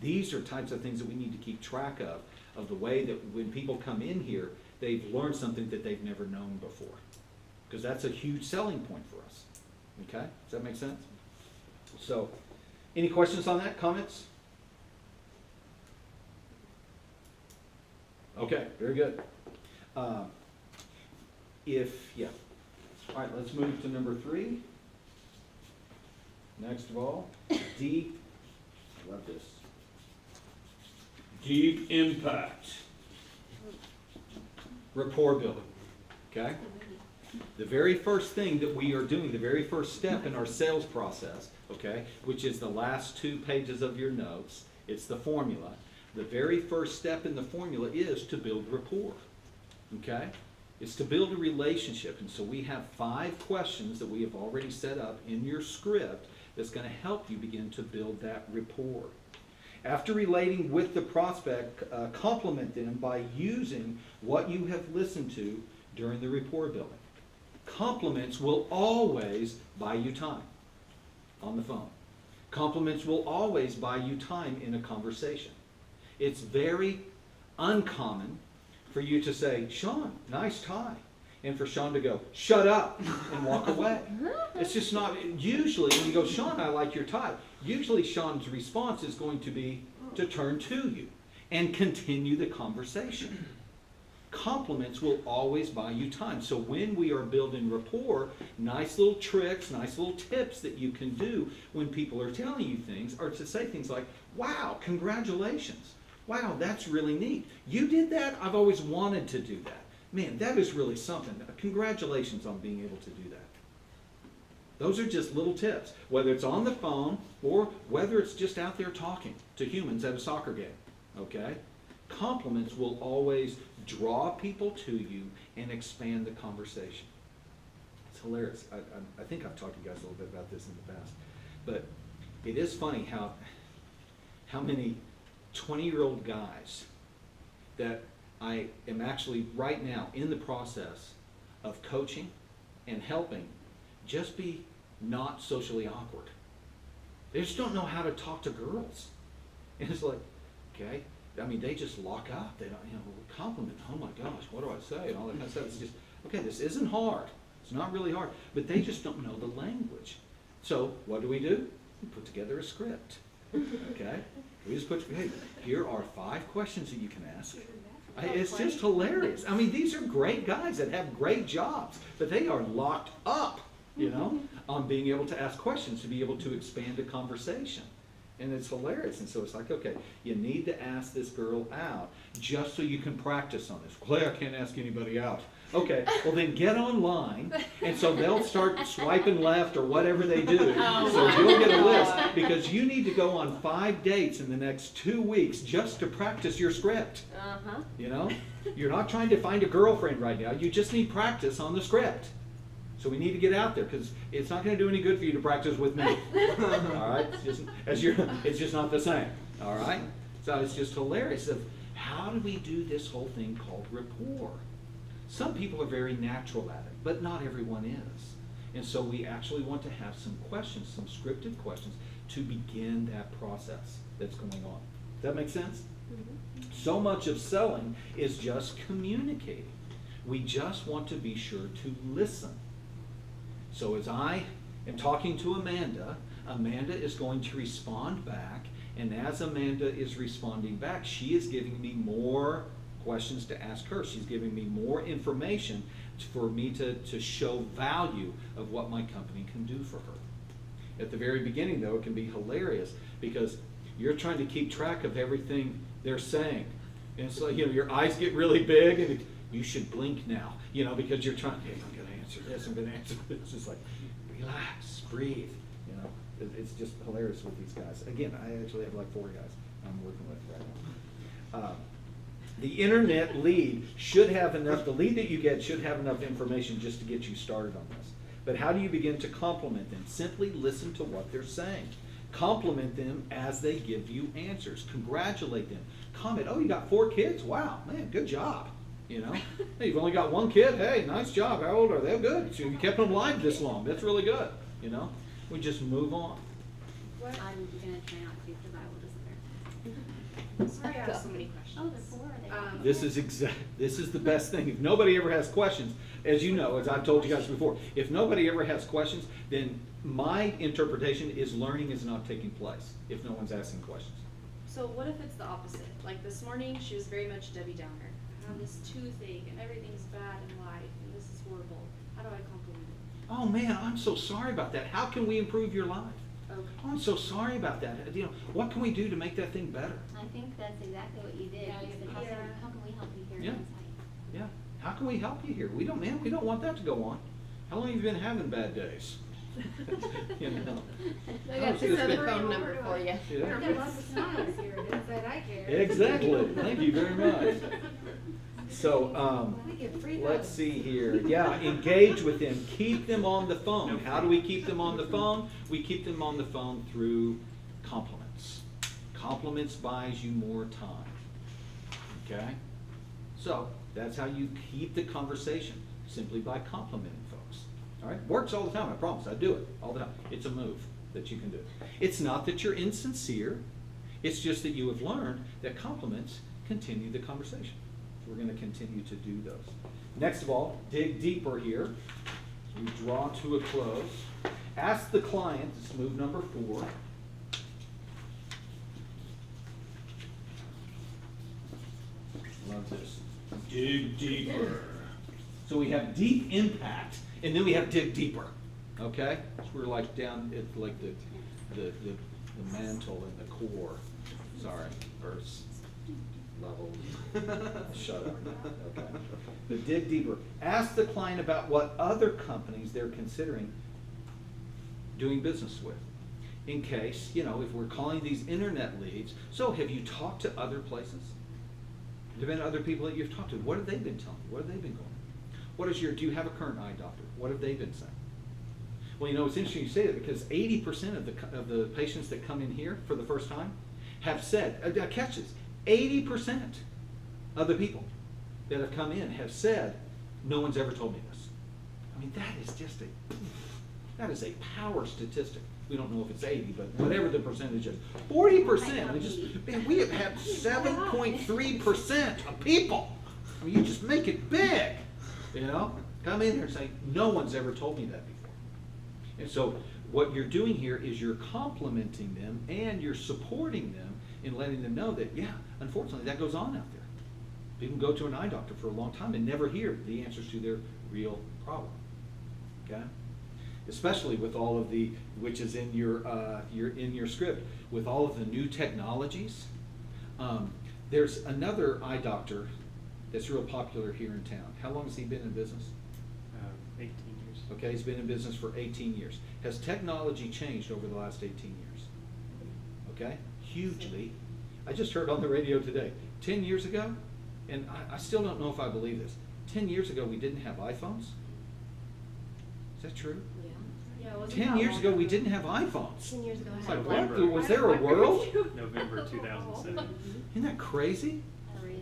These are types of things that we need to keep track of the way that when people come in here, they've learned something that they've never known before. Because that's a huge selling point for us. Okay? Does that make sense? So, any questions on that? Comments? Okay, very good. Yeah. All right, let's move to number 3. Next of all, deep, I love this, deep impact. Rapport building, okay? The very first thing that we are doing, the very first step in our sales process, okay, which is the last 2 pages of your notes, it's the formula. The very first step in the formula is to build rapport, okay? It's to build a relationship. And so we have 5 questions that we have already set up in your script that's going to help you begin to build that rapport. After relating with the prospect, compliment them by using what you have listened to during the rapport building. Compliments will always buy you time on the phone. Compliments will always buy you time in a conversation. It's very uncommon for you to say, Sean, nice tie. And for Sean to go, shut up, and walk away. It's just not, usually when you go, Sean, I like your tie, usually Sean's response is going to be to turn to you and continue the conversation. Compliments will always buy you time. So when we are building rapport, nice little tricks, nice little tips that you can do when people are telling you things are to say things like, wow, congratulations. Wow, that's really neat. You did that? I've always wanted to do that. Man, that is really something. Congratulations on being able to do that. Those are just little tips, whether it's on the phone or whether it's just out there talking to humans at a soccer game, okay? Compliments will always draw people to you and expand the conversation. It's hilarious. I think I've talked to you guys a little bit about this in the past, but it is funny how many 20-year-old guys that I am actually right now in the process of coaching and helping just be not socially awkward. They just don't know how to talk to girls. And it's like, okay, I mean, they just lock up. They don't, compliment, oh my gosh, what do I say? And all that kind of stuff. It's just, okay, this isn't hard. It's not really hard. But they just don't know the language. So what do? We put together a script. Okay? We just put, hey, here are 5 questions that you can ask. It's just hilarious. I mean, these are great guys that have great jobs, but they are locked up, on being able to ask questions, to be able to expand a conversation. And it's hilarious. And so it's like, okay, you need to ask this girl out just so you can practice on this. Well, I can't ask anybody out. Okay, well then get online, and so they'll start swiping left or whatever they do. So you'll get a list, because you need to go on 5 dates in the next 2 weeks just to practice your script. You're not trying to find a girlfriend right now. You just need practice on the script. So we need to get out there, because it's not going to do any good for you to practice with me. All right? It's just not the same. All right? So it's just hilarious of how do we do this whole thing called rapport? Some people are very natural at it, but not everyone is. And so we actually want to have some questions, some scripted questions, to begin that process that's going on. Does that make sense? Mm-hmm. So much of selling is just communicating. We just want to be sure to listen. So as I am talking to Amanda, Amanda is going to respond back, and as Amanda is responding back, she is giving me more questions to ask her. She's giving me more information for me to show value of what my company can do for her. At the very beginning, though, it can be hilarious, because you're trying to keep track of everything they're saying. And so, your eyes get really big, and you should blink now, because you're trying, hey, I'm going to answer this, I'm going to answer this. It's just like, relax, breathe. It's just hilarious with these guys. Again, I actually have like 4 guys I'm working with right now. The internet lead should have enough, the lead that you get should have enough information just to get you started on this. But how do you begin to compliment them? Simply listen to what they're saying. Compliment them as they give you answers. Congratulate them. Comment, oh, you got 4 kids? Wow, man, good job. Hey, you've only got 1 kid? Hey, nice job. How old are they? Good. So you kept them alive this long. That's really good. We just move on. I'm going to try not to, because I will disappear. Sorry, I have so many questions. Oh, there's 4 of them. This is the best thing. If nobody ever has questions, as you know, as I've told you guys before, if nobody ever has questions, then my interpretation is learning is not taking place if no one's asking questions. So what if it's the opposite? Like this morning, she was very much Debbie Downer. I have this toothache and everything's bad in life and this is horrible. How do I compliment it? Oh man, I'm so sorry about that. How can we improve your life? Okay. Oh, I'm so sorry about that. What can we do to make that thing better? I think that's exactly what you did. You said, how can we help you here? Yeah. Yeah. How can we help you here? We don't want that to go on. How long have you been having bad days? I got this other phone number for you. Yeah. I've got lots of smiles here. It is that I care. Exactly. Thank you very much. So, We get free let's hugs. see here. Yeah, engage with them. Keep them on the phone. How do we keep them on the phone? We keep them on the phone through compliments. Compliments buys you more time. Okay? So, that's how you keep the conversation, simply by complimenting folks. All right? Works all the time, I promise. I do it all the time. It's a move that you can do. It's not that you're insincere. It's just that you have learned that compliments continue the conversation. We're going to continue to do those. Next of all, dig deeper here. We draw to a close. Ask the client, this is move number 4. Love this. Dig deeper. So we have deep impact, and then we have dig deeper. Okay? So we're like down at like the mantle and the core. Sorry, Earth's level. Shut up. Okay. But dig deeper. Ask the client about what other companies they're considering doing business with. In case, you know, if we're calling these internet leads, so have you talked to other places? Have there been other people that you've talked to? What have they been telling you? What have they been going? Do you have a current eye doctor? What have they been saying? Well, you know, it's interesting you say that because 80% of the patients that come in here for the first time have said, catch this, 80% of the people that have come in have said, no one's ever told me this. I mean, that is a power statistic. We don't know if it's 80, but whatever the percentage is. 40%. Man, we have had 7.3% of people. I mean, you just make it big, you know? Come in here and say, no one's ever told me that before. And so what you're doing here is you're complimenting them and you're supporting them in letting them know that, yeah, unfortunately, that goes on out there. People go to an eye doctor for a long time and never hear the answers to their real problem. Okay? Especially with all of the, which is in your script, with all of the new technologies. There's another eye doctor that's real popular here in town. How long has he been in business? 18 years. Okay, he's been in business for 18 years. Has technology changed over the last 18 years? Okay, hugely. I just heard on the radio today, 10 years ago, and I still don't know if I believe this, 10 years ago we didn't have iPhones? Is that true? Yeah, it wasn't 10 that years long ago we didn't have iPhones. 10 years ago I It's had like, one. what? Was there a world? November 2007. Isn't that crazy? A razor.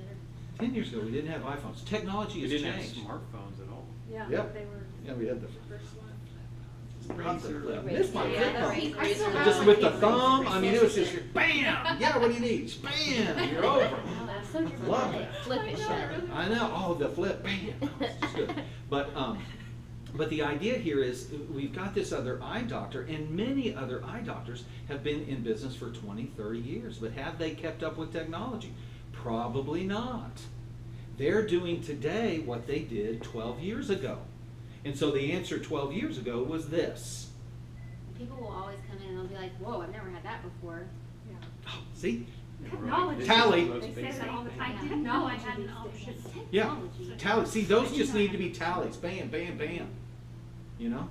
10 years ago we didn't have iPhones. Technology We has didn't changed. have smartphones at all. Yeah, Yep. they were Yeah, we had the first one. not the flip. Razor. This one, Yeah, flip the phone. I still have Just one. with the thumb. I mean, it was just bam. Yeah, what do you need? Bam. You're over. Oh, that's so dramatic. Love that. Flip it shut. I know. Oh, the flip. Bam. Oh, it's just good. But the idea here is we've got this other eye doctor, and many other eye doctors have been in business for 20, 30 years. But have they kept up with technology? Probably not. They're doing today what they did 12 years ago. And so the answer 12 years ago was this. People will always come in and they'll be like, whoa, I've never had that before. Oh, see? Technology. Tally. Most They say basic that all the thing. time. I didn't know I had an option. Yeah. Technology. Tally. See, those just need to be tallies. Bam, bam, bam. You know?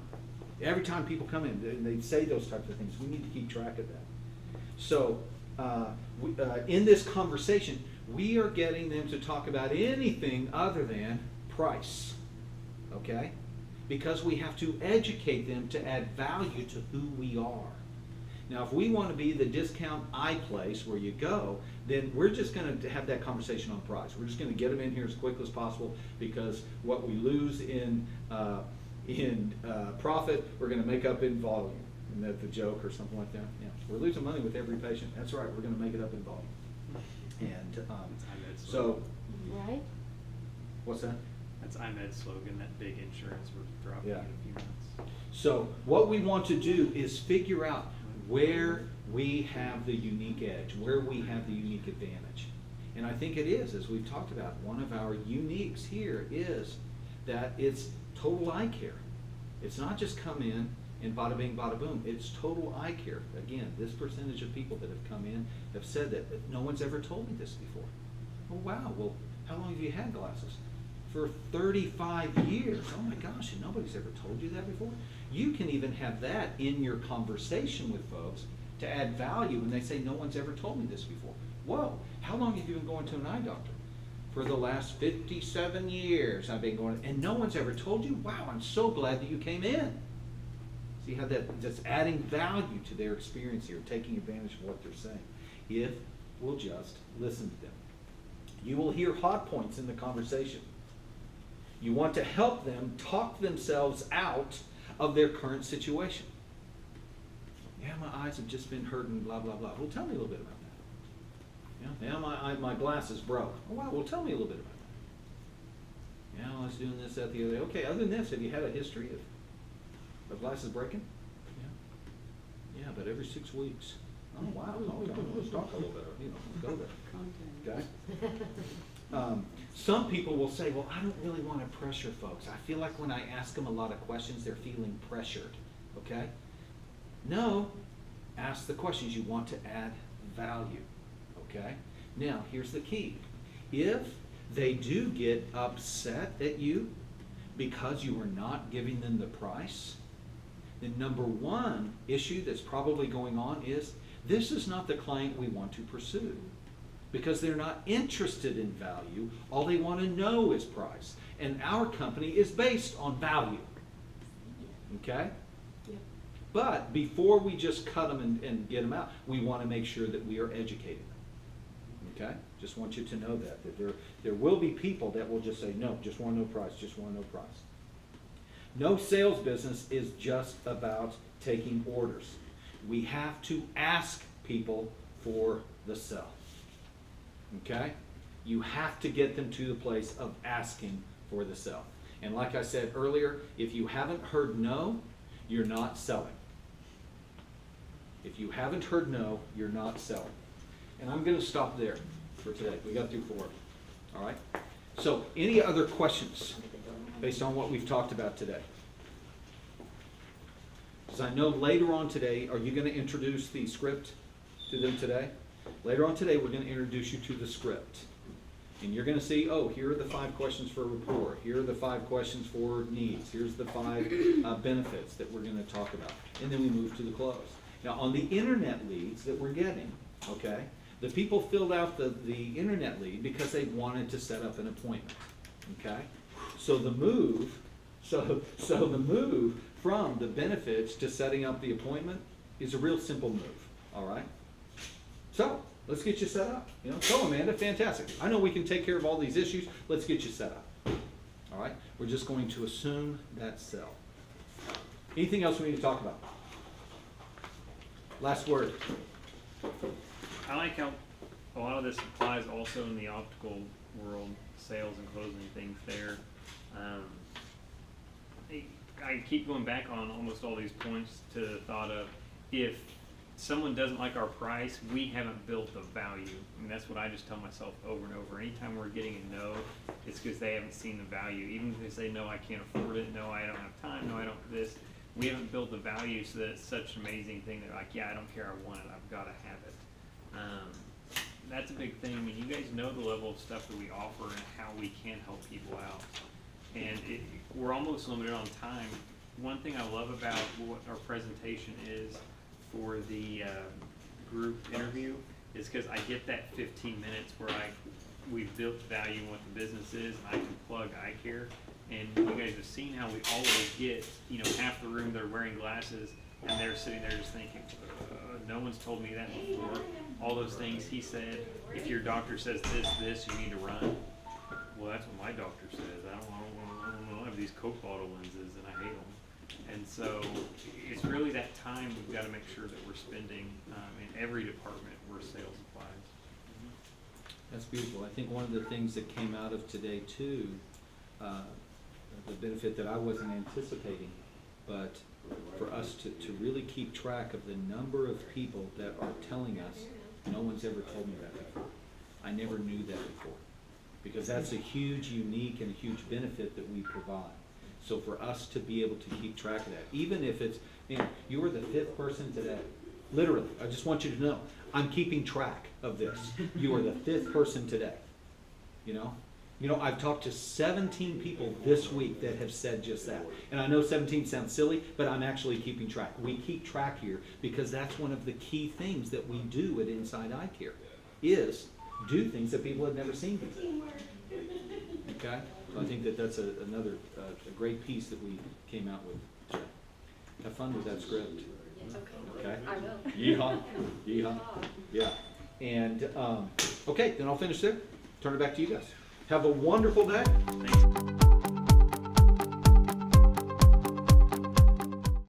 Every time people come in, they say those types of things. We need to keep track of that. So, in this conversation, we are getting them to talk about anything other than price. Okay? Because we have to educate them to add value to who we are. Now, if we want to be the discount eye place where you go, then we're just going to have that conversation on price. We're just going to get them in here as quick as possible because what we lose in profit, we're going to make up in volume. Isn't that the joke or something like that? Yeah, we're losing money with every patient. That's right. We're going to make it up in volume. And That's IMED's so, slogan. Right? what's that? That's IMED's slogan, that big insurance we're dropping Yeah. in a few months. So what we want to do is figure out where we have the unique edge, where we have the unique advantage. And I think it is, as we've talked about, one of our uniques here is that it's total eye care. It's not just come in and bada bing, bada boom. It's total eye care. Again, this percentage of people that have come in have said that no one's ever told me this before. Oh wow, well, how long have you had glasses? For 35 years. Oh my gosh, and nobody's ever told you that before? You can even have that in your conversation with folks to add value when they say, no one's ever told me this before. Whoa, how long have you been going to an eye doctor? For the last 57 years I've been going, and no one's ever told you? Wow, I'm so glad that you came in. See how that's adding value to their experience here, taking advantage of what they're saying. If we'll just listen to them. You will hear hot points in the conversation. You want to help them talk themselves out of their current situation. Yeah, my eyes have just been hurting, blah, blah, blah. Well, tell me a little bit about that. Yeah, now my glasses broke. Oh, wow, well, tell me a little bit about that. Yeah, I was doing this, that, the other day. Okay, other than this, have you had a history of glasses breaking? Yeah. Yeah, but every 6 weeks. Oh, wow. Okay, let's talk a little bit. Let's go there. Okay? Some people will say, well, I don't really want to pressure folks. I feel like when I ask them a lot of questions, they're feeling pressured. Okay? No. Ask the questions. You want to add value. Okay? Now, here's the key. If they do get upset at you because you are not giving them the price, the number one issue that's probably going on is this is not the client we want to pursue because they're not interested in value. All they want to know is price. And our company is based on value. Okay? But before we just cut them and get them out, we want to make sure that we are educating them. Okay? Just want you to know that there will be people that will just say, no, just want to know price, just want to know price. No sales business is just about taking orders. We have to ask people for the sell. Okay? You have to get them to the place of asking for the sell. And like I said earlier, if you haven't heard no, you're not selling. If you haven't heard no, you're not selling. And I'm going to stop there for today. We got through 4. All right? So, any other questions based on what we've talked about today? Because I know later on today, are you going to introduce the script to them today? Later on today, we're going to introduce you to the script. And you're going to see, oh, here are the 5 questions for rapport. Here are the 5 questions for needs. Here's the 5 benefits that we're going to talk about. And then we move to the close. Now, on the internet leads that we're getting, okay, the people filled out the internet lead because they wanted to set up an appointment, okay? So the move from the benefits to setting up the appointment is a real simple move, all right? So, let's get you set up. You know, so Amanda, fantastic. I know we can take care of all these issues. Let's get you set up. All right? We're just going to assume that cell. Anything else we need to talk about? Last word. I like how a lot of this applies also in the optical world, sales and closing things there. I keep going back on almost all these points to the thought of if someone doesn't like our price, we haven't built the value. I mean, that's what I just tell myself over and over. Anytime we're getting a no, it's because they haven't seen the value. Even if they say, no, I can't afford it, no, I don't have time, no, I don't this. We haven't built the value so that it's such an amazing thing. They're like, yeah, I don't care, I want it, I've got to have it. That's a big thing. I mean, you guys know the level of stuff that we offer and how we can help people out. And we're almost limited on time. One thing I love about what our presentation is for the group interview is because I get that 15 minutes where we've built value in what the business is, and I can plug eye care. And you guys have seen how we always get, you know, half the room they're wearing glasses, and they're sitting there just thinking, no one's told me that before. All those things he said. If your doctor says this, you need to run. Well, that's what my doctor says. I don't have these Coke bottle lenses, and I hate them. And so it's really that time we've got to make sure that we're spending in every department where sales applies. That's beautiful. I think one of the things that came out of today too, the benefit that I wasn't anticipating, but for us to really keep track of the number of people that are telling us, no one's ever told me that before. I never knew that before. Because that's a huge, unique, and a huge benefit that we provide. So for us to be able to keep track of that, even if it's, man, you were the 5th person today. Literally, I just want you to know, I'm keeping track of this. You are the 5th person today. You know, I've talked to 17 people this week that have said just that. And I know 17 sounds silly, but I'm actually keeping track. We keep track here because that's one of the key things that we do at Inside Eye Care, is do things that people have never seen before. Okay? So I think that that's another great piece that we came out with. Have fun with that script. Okay? I will. Yeehaw. Yeehaw. Yeah. And, okay, then I'll finish there. Turn it back to you guys. Have a wonderful day. Thanks.